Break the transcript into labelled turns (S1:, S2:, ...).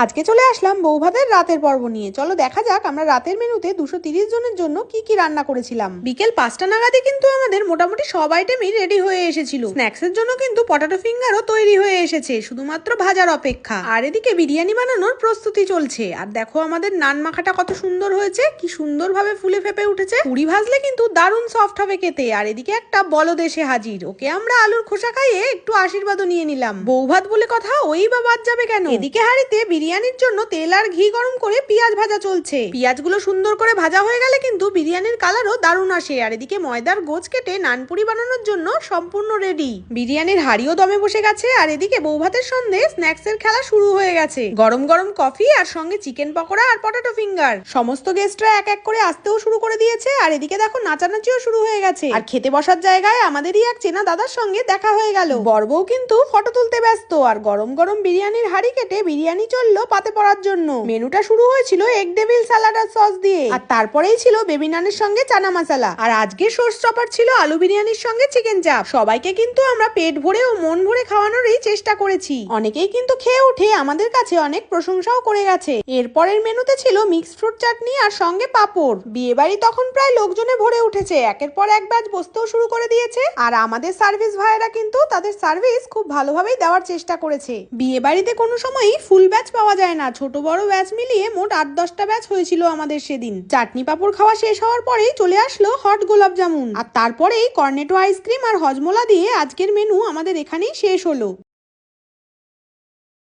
S1: আজকে চলে আসলাম বৌভাতের রাতের পর্ব নিয়ে। চলো দেখা যাক আমরা রাতের মেনুতে 230 জনের জন্য কি কি রান্না করেছিলাম। বিকেল 5টা নাগাদে কিন্তু আমাদের মোটামুটি সব আইটেমই রেডি হয়ে এসেছিল। স্ন্যাক্সের জন্য কিন্তু পটাটো ফিঙ্গারও তৈরি হয়ে এসেছে, শুধুমাত্র ভাজার অপেক্ষা। আর এদিকে বিরিয়ানি বানানোর প্রস্তুতি চলছে। আর দেখো আমাদের নান মাখাটা কত সুন্দর হয়েছে, কি সুন্দর ভাবে ফুলে ফেপে উঠেছে। পুরি ভাজলে কিন্তু দারুণ সফট হবে খেতে। আর এদিকে একটা বলদ এসে হাজির, ওকে আমরা আলুর খোসা খাইয়ে একটু আশীর্বাদও নিয়ে নিলাম। বৌভাত বলে কথা, ওই বা বাদ যাবে কেন। এদিকে হাঁড়িতে বিরিয়ানির জন্য তেল আর ঘি গরম করে পেঁয়াজ ভাজা চলছে। পেঁয়াজগুলো সুন্দর করে ভাজা হয়ে গেলে কিন্তু বিরিয়ানির কালারও দারুণ আসে। আর এদিকে ময়দার গোজ কেটে নানপুরি বানানোর জন্য সম্পূর্ণ রেডি। বিরিয়ানির হাঁড়িও দমে বসে গেছে। আর এদিকে বৌভাতের সন্ধে স্ন্যাক্সের খেলা শুরু হয়ে গেছে। গরম গরম কফি আর সঙ্গে চিকেন পকোড়া আর পটাটো ফিঙ্গার। সমস্ত গেস্টরা এক এক করে আসতেও শুরু করে দিয়েছে। আর এদিকে দেখো নাচানাচিও শুরু হয়ে গেছে। আর খেতে বসার জায়গায় আমাদেরই এক চেনা দাদার সঙ্গে দেখা হয়ে গেল। বরবউ কিন্তু ফটো তুলতে ব্যস্ত। আর গরম গরম বিরিয়ানির হাঁড়ি কেটে বিরিয়ানি চললো পাতে পড়ার জন্য। মেনুটা শুরু হয়েছিল এগ ডেভিল সালাড আর সস দিয়ে। আর তারপরেই ছিল বেবি নানের সঙ্গে চানা মশলা। আর আজকে সোর্স চপার ছিল আলু বিরিয়ানির সঙ্গে চিকেন চাপ। সবাইকে কিন্তু আমরা পেট ভরে ও মন ভরে খাওয়ানোরই চেষ্টা করেছি। অনেকেই কিন্তু খেয়ে উঠে আমাদের কাছে অনেক প্রশংসাও করে গেছে। এরপরের মেনুতে ছিল মিক্সড ফ্রুট চাটনি আর সঙ্গে পাঁপড়। বিয়ে বাড়ি তখন প্রায় লোকজনে ভরে উঠেছে। একের পর এক ব্যাচ বসতেও শুরু করে দিয়েছে। আর আমাদের সার্ভিস ভাইয়েরা কিন্তু তাদের সার্ভিস খুব ভালোভাবেই দেওয়ার চেষ্টা করেছে। বিয়ে বাড়িতে কোনো সময়ই ফুল ব্যাচ পাওয়া যায় না, ছোট বড় ব্যাচ মিলিয়ে মোট 8-10টা ব্যাচ হয়েছিল আমাদের সেদিন। চাটনি পাঁপড় খাওয়া শেষ হওয়ার পরেই চলে আসলো হট গোলাপ জামুন। আর তারপরেই কর্নেটো আইসক্রিম আর হজমোলা দিয়ে আজকের মেনু আমাদের এখানেই শেষ হলো।